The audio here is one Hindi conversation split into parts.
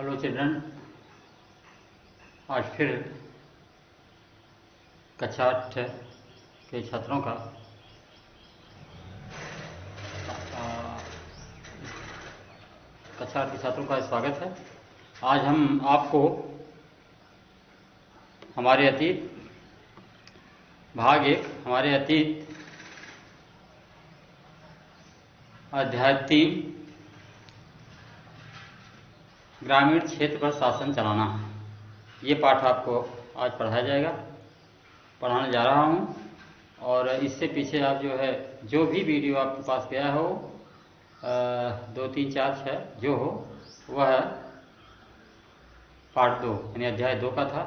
हेलो चिल्ड्रन, आज फिर कक्षा 8 के छात्रों का कक्षा 8 के छात्रों का स्वागत है। आज हम आपको हमारे अतीत भाग 1 हमारे अतीत अध्याय 3 ग्रामीण क्षेत्र पर शासन चलाना, ये पाठ आपको आज पढ़ाया जाएगा, पढ़ाने जा रहा हूँ। और इससे पीछे आप जो भी वीडियो आपके पास गया हो 2, 3, 4, 6 जो हो वह पार्ट 2 यानी अध्याय 2 का था।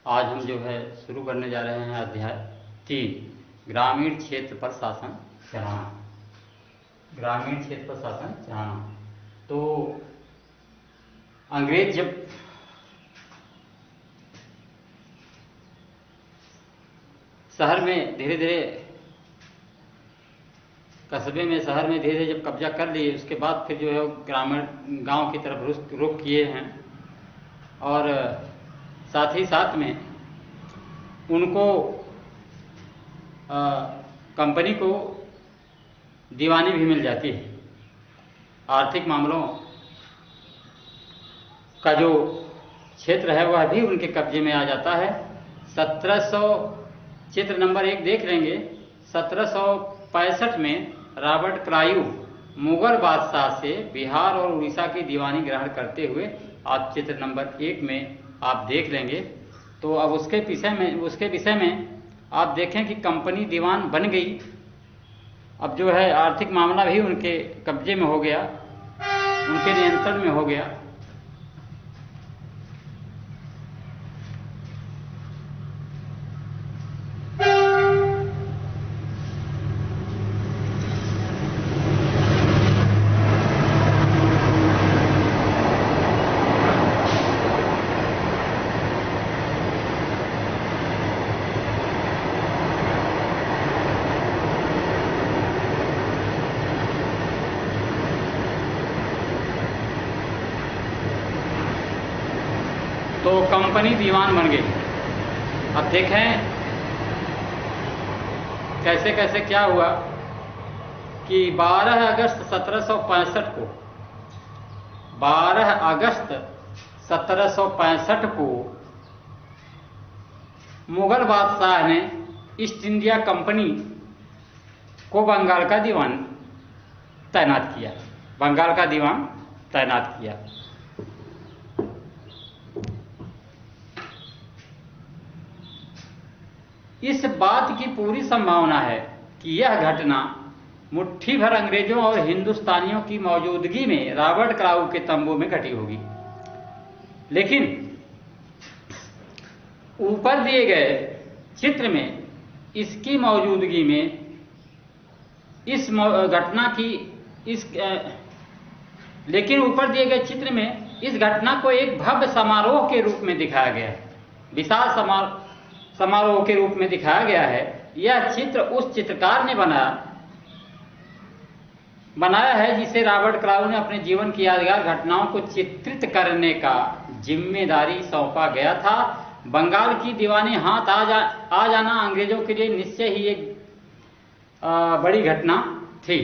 आज हम शुरू करने जा रहे हैं अध्याय 3 ग्रामीण क्षेत्र पर शासन चलाना। ग्रामीण क्षेत्र पर शासन चलाना। तो अंग्रेज जब शहर में धीरे धीरे कस्बे में शहर में धीरे धीरे जब कब्जा कर लिए, उसके बाद फिर ग्रामीण गांव की तरफ रुख किए हैं। और साथ ही साथ में उनको कंपनी को दीवानी भी मिल जाती है। आर्थिक मामलों का जो क्षेत्र है वह भी उनके कब्जे में आ जाता है। 1700 चित्र नंबर 1 देख लेंगे। 1765 में रॉबर्ट क्लाइव मुगल बादशाह से बिहार और उड़ीसा की दीवानी ग्रहण करते हुए आप चित्र नंबर 1 में आप देख लेंगे। तो अब उसके विषय में आप देखें कि कंपनी दीवान बन गई। अब आर्थिक मामला भी उनके कब्जे में हो गया, उनके नियंत्रण में हो गया। तो कंपनी दीवान बन गई। अब देखें कैसे कैसे क्या हुआ कि 12 अगस्त 1765 को 12 अगस्त 1765 को मुगल बादशाह ने ईस्ट इंडिया कंपनी को बंगाल का दीवान तैनात किया। बंगाल का दीवान तैनात किया। इस बात की पूरी संभावना है कि यह घटना मुट्ठी भर अंग्रेजों और हिंदुस्तानियों की मौजूदगी में रॉबर्ट क्लाइव के तंबू में घटी होगी। लेकिन ऊपर दिए गए चित्र में इसकी मौजूदगी में इस घटना की लेकिन ऊपर दिए गए चित्र में इस घटना को एक भव्य समारोह के रूप में दिखाया गया है। विशाल समारोह के रूप में दिखाया गया है। यह चित्र उस चित्रकार ने बनाया है जिसे रॉबर्ट क्लाइव ने अपने जीवन की यादगार घटनाओं को चित्रित करने का जिम्मेदारी सौंपा गया था। बंगाल की दीवानी हाथ आ जाना अंग्रेजों के लिए निश्चय ही एक बड़ी घटना थी।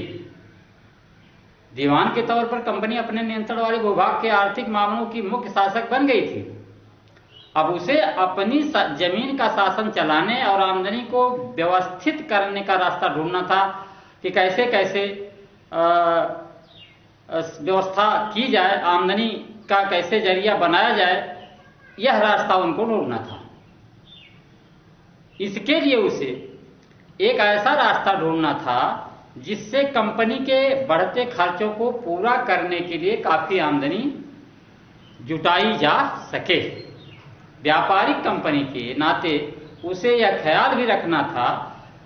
दीवान के तौर पर कंपनी अपने नियंत्रण वाले भूभाग के आर्थिक मामलों की मुख्य शासक बन गई थी। अब उसे अपनी जमीन का शासन चलाने और आमदनी को व्यवस्थित करने का रास्ता ढूंढना था कि कैसे कैसे व्यवस्था की जाए, आमदनी का कैसे जरिया बनाया जाए, यह रास्ता उनको ढूंढना था। इसके लिए उसे एक ऐसा रास्ता ढूंढना था जिससे कंपनी के बढ़ते खर्चों को पूरा करने के लिए काफी आमदनी जुटाई जा सके। व्यापारिक कंपनी के नाते उसे यह ख्याल भी रखना था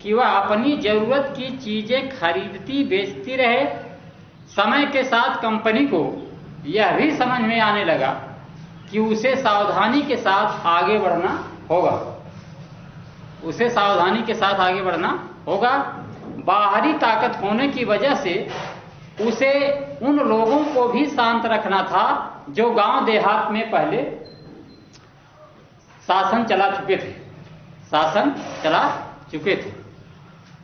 कि वह अपनी जरूरत की चीजें खरीदती बेचती रहे। समय के साथ कंपनी को यह भी समझ में आने लगा कि उसे सावधानी के साथ आगे बढ़ना होगा। उसे सावधानी के साथ आगे बढ़ना होगा। बाहरी ताकत होने की वजह से उसे उन लोगों को भी शांत रखना था जो गांव देहात में पहले शासन चला चुके थे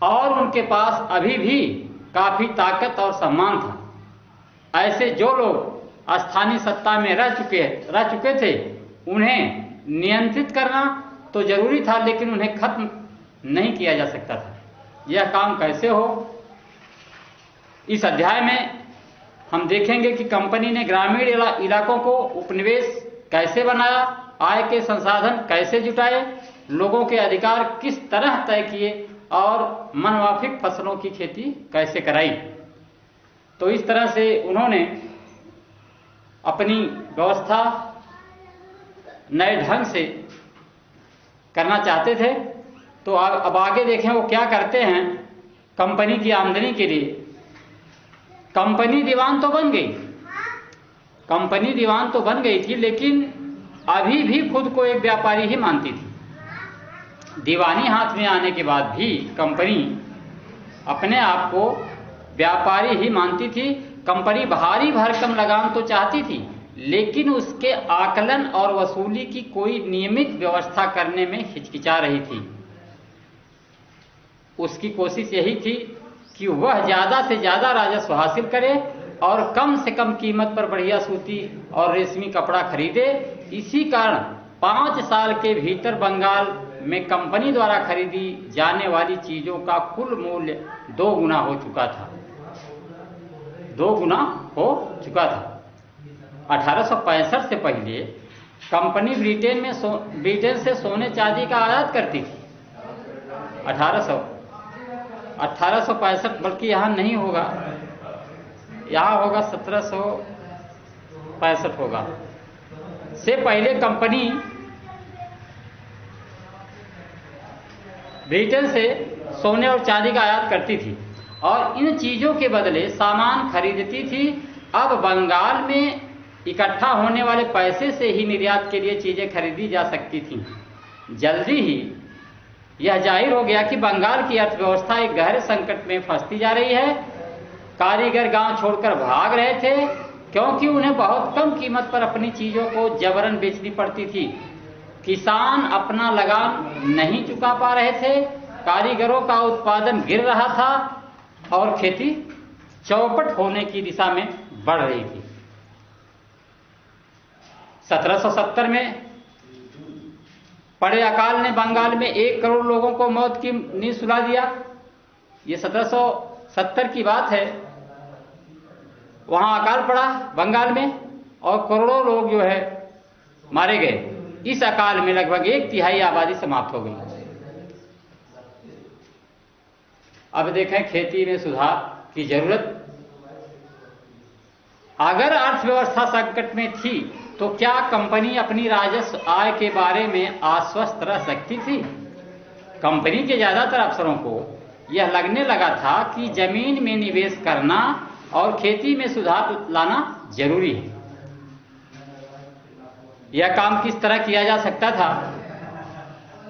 और उनके पास अभी भी काफी ताकत और सम्मान था। ऐसे जो लोग स्थानीय सत्ता में रह चुके थे उन्हें नियंत्रित करना तो जरूरी था, लेकिन उन्हें खत्म नहीं किया जा सकता था। यह काम कैसे हो, इस अध्याय में हम देखेंगे कि कंपनी ने ग्रामीण इलाकों को उपनिवेश कैसे बनाया, आय के संसाधन कैसे जुटाए, लोगों के अधिकार किस तरह तय किए और मनमाफिक फसलों की खेती कैसे कराई। तो इस तरह से उन्होंने अपनी व्यवस्था नए ढंग से करना चाहते थे। तो अब आगे देखें वो क्या करते हैं। कंपनी की आमदनी के लिए कंपनी दीवान तो बन गई थी, लेकिन अभी भी खुद को एक व्यापारी ही मानती थी। दीवानी हाथ में आने के बाद भी कंपनी अपने आप को व्यापारी ही मानती थी। कंपनी भारी भरकम लगान तो चाहती थी, लेकिन उसके आकलन और वसूली की कोई नियमित व्यवस्था करने में हिचकिचा रही थी। उसकी कोशिश यही थी कि वह ज्यादा से ज्यादा राजस्व हासिल करे और कम से कम कीमत पर बढ़िया सूती और रेशमी कपड़ा खरीदे। इसी कारण 5 साल के भीतर बंगाल में कंपनी द्वारा खरीदी जाने वाली चीजों का कुल मूल्य 2 गुना हो चुका था। 1865 से पहले कंपनी ब्रिटेन से सोने चांदी का आयात करती थी। 1865, बल्कि यहाँ नहीं होगा, यहाँ होगा 1765 होगा, से पहले कंपनी ब्रिटेन से सोने और चांदी का आयात करती थी और इन चीजों के बदले सामान खरीदती थी। अब बंगाल में इकट्ठा होने वाले पैसे से ही निर्यात के लिए चीजें खरीदी जा सकती थीं। जल्दी ही यह जाहिर हो गया कि बंगाल की अर्थव्यवस्था एक गहरे संकट में फंसती जा रही है। कारीगर गांव छोड़कर भाग रहे थे क्योंकि उन्हें बहुत कम कीमत पर अपनी चीजों को जबरन बेचनी पड़ती थी। किसान अपना लगान नहीं चुका पा रहे थे, कारीगरों का उत्पादन गिर रहा था और खेती चौपट होने की दिशा में बढ़ रही थी। 1770 में पड़े अकाल ने बंगाल में 1 करोड़ लोगों को मौत की नींद सुला दिया। ये 1770 की बात है। वहां अकाल पड़ा बंगाल में और करोड़ों लोग जो है मारे गए। इस अकाल में लगभग 1/3 आबादी समाप्त हो गई। अब देखें खेती में सुधार की जरूरत। अगर अर्थव्यवस्था संकट में थी तो क्या कंपनी अपनी राजस्व आय के बारे में आश्वस्त रह सकती थी? कंपनी के ज्यादातर अफसरों को यह लगने लगा था कि जमीन में निवेश करना और खेती में सुधार लाना जरूरी है। यह काम किस तरह किया जा सकता था,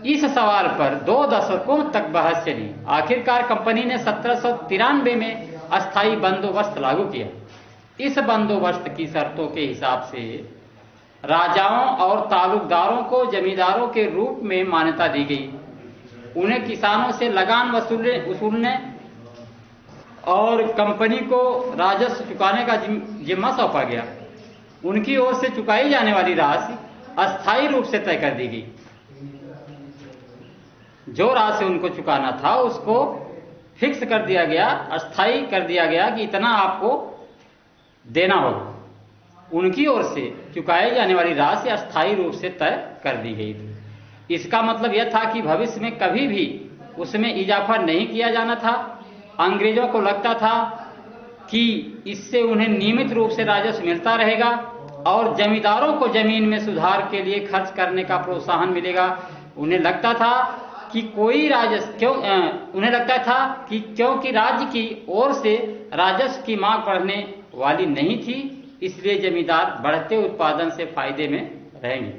इस सवाल पर 2 दशकों तक बहस चली। आखिरकार कंपनी ने 1793 में अस्थायी बंदोबस्त लागू किया। इस बंदोबस्त की शर्तों के हिसाब से राजाओं और तालुकदारों को जमींदारों के रूप में मान्यता दी गई। उन्हें किसानों से लगान वसूलने और कंपनी को राजस्व चुकाने का जिम्मा सौंपा गया। उनकी ओर से चुकाई जाने वाली राशि अस्थायी रूप से तय कर दी गई। जो राशि उनको चुकाना था उसको फिक्स कर दिया गया, अस्थायी कर दिया गया कि इतना आपको देना होगा। उनकी ओर से चुकाई जाने वाली राशि अस्थायी रूप से तय कर दी गई थी। इसका मतलब यह था कि भविष्य में कभी भी उसमें इजाफा नहीं किया जाना था। अंग्रेजों को लगता था कि इससे उन्हें नियमित रूप से राजस्व मिलता रहेगा और जमींदारों को जमीन में सुधार के लिए खर्च करने का प्रोत्साहन मिलेगा। उन्हें लगता था कि क्योंकि राज्य की ओर से राजस्व की मांग बढ़ने वाली नहीं थी, इसलिए जमींदार बढ़ते उत्पादन से फायदे में रहेंगे।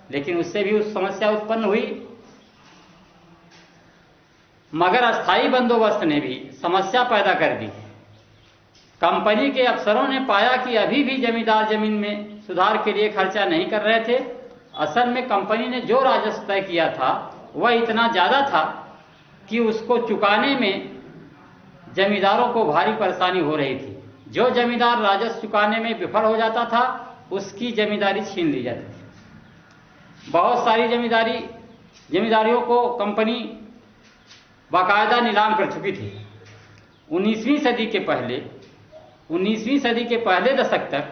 लेकिन उससे भी उस समस्या उत्पन्न हुई। मगर अस्थायी बंदोबस्त ने भी समस्या पैदा कर दी। कंपनी के अफसरों ने पाया कि अभी भी जमींदार जमीन में सुधार के लिए खर्चा नहीं कर रहे थे। असल में कंपनी ने जो राजस्व तय किया था वह इतना ज़्यादा था कि उसको चुकाने में जमींदारों को भारी परेशानी हो रही थी। जो जमींदार राजस्व चुकाने में विफल हो जाता था उसकी जमींदारी छीन ली जाती थी। बहुत सारी जमींदारियों को कंपनी बाकायदा नीलाम कर चुकी थी। 19वीं सदी के पहले दशक तक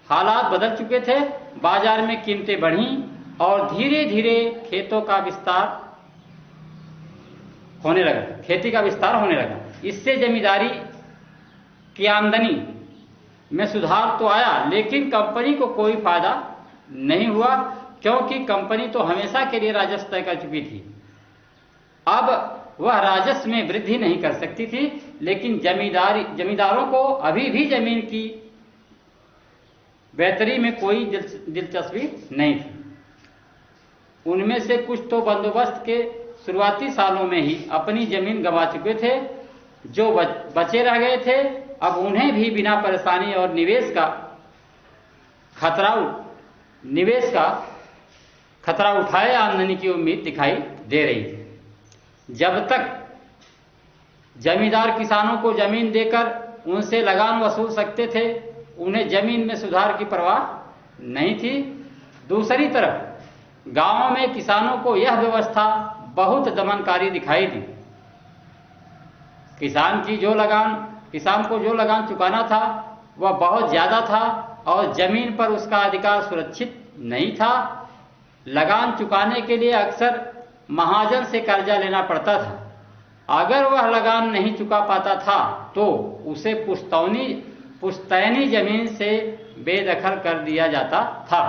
हालात बदल चुके थे। बाजार में कीमतें बढ़ी और धीरे धीरे खेती का विस्तार होने लगा। इससे जमींदारी की आमदनी में सुधार तो आया, लेकिन कंपनी को कोई फायदा नहीं हुआ, क्योंकि कंपनी तो हमेशा के लिए राजस्व तय कर चुकी थी। अब वह राजस्व में वृद्धि नहीं कर सकती थी, लेकिन जमींदारों को अभी भी जमीन की बेहतरी में कोई दिलचस्पी नहीं थी। उनमें से कुछ तो बंदोबस्त के शुरुआती सालों में ही अपनी जमीन गंवा चुके थे। जो बचे रह गए थे, अब उन्हें भी बिना परेशानी और निवेश का खतरा उठाए आमदनी की उम्मीद दिखाई दे रही थी। जब तक जमींदार किसानों को जमीन देकर उनसे लगान वसूल सकते थे, उन्हें जमीन में सुधार की परवाह नहीं थी। दूसरी तरफ गांवों में किसानों को यह व्यवस्था बहुत दमनकारी दिखाई दी। किसान को जो लगान चुकाना था वह बहुत ज़्यादा था और जमीन पर उसका अधिकार सुरक्षित नहीं था। लगान चुकाने के लिए अक्सर महाजन से कर्जा लेना पड़ता था। अगर वह लगान नहीं चुका पाता था तो उसे पुश्तैनी जमीन से बेदखल कर दिया जाता था।